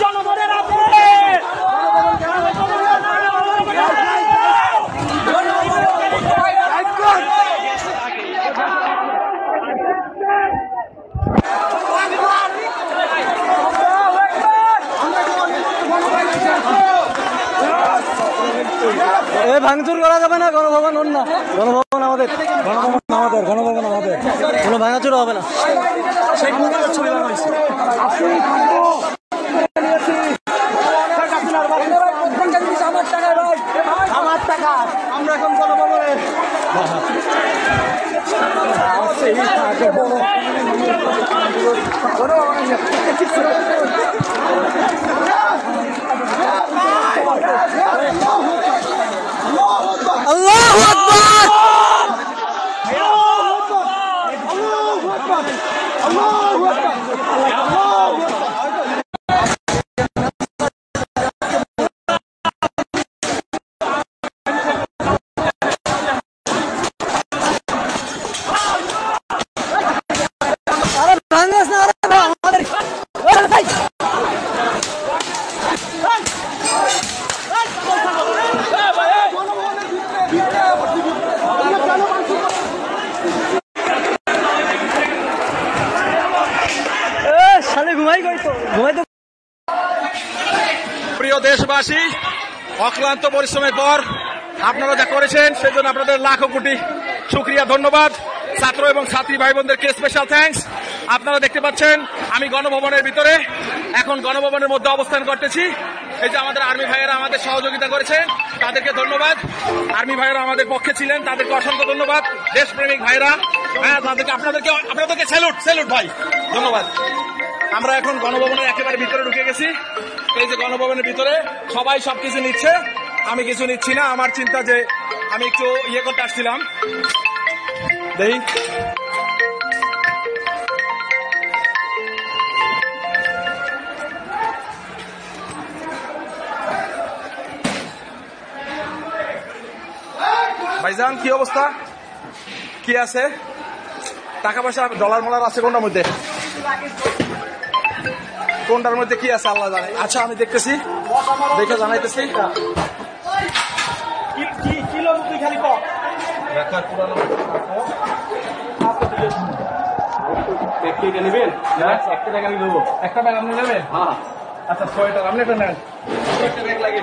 জনগণের হাতে ভাঙচুর করা যাবে না, গণভবন অন্য, গণভবন আমাদের, গণভবন আমাদের, গণভবন আমাদের, কোনো ভাঙাচুর হবে না। আমার টাকা আমরা এখন গণভবনে আল্লাহু আকবার, প্রিয় দেশবাসী, অক্লান্ত পরিশ্রমের পর আপনারা যা করেছেন সেজন্য আপনাদের লাখো কোটি শুকরিয়া, ধন্যবাদ। ছাত্র এবং ছাত্রী ভাই বোনদেরকে স্পেশাল থ্যাঙ্কস। আপনারা দেখতে পাচ্ছেন আমি গণভবনের ভিতরে, এখন গণভবনের মধ্যে অবস্থান করতেছি। এই যে আমাদের আর্মি ভাইয়েরা আমাদের সহযোগিতা করেছেন, তাদেরকে ধন্যবাদ। আর্মি ভাইয়েরা আমাদের পক্ষে ছিলেন, তাদেরকে অসংখ্য ধন্যবাদ। দেশপ্রেমিক ভাইরা, হ্যাঁ, তাদেরকে আপনাদেরকে স্যালুট ভাই, ধন্যবাদ। আমরা এখন গণভবনের একেবারে ভিতরে ঢুকে গেছি। এই যে গণভবনের ভিতরে সবাই সবকিছু নিচ্ছে, আমি কিছু নিচ্ছি না। আমার চিন্তা যে আমি একটু ইয়ে করতে আসছিলাম। দেখি ভাইজান, কি অবস্থা, কি আছে? টাকা পয়সা ডলার মলার আছে কোনটার মধ্যে? কোনটার মধ্যে কি আছে আল্লাহ জানে। আচ্ছা, আমি দেখতেছি, দেখে জানাইতেছি। নেবেন একটা টাকা আমি দেবো, একটা ব্যাগ আপনি নেবেন? হ্যাঁ। আচ্ছা, 6 টাকা আপনি একটা নেন, একটা ব্যাগ লাগে।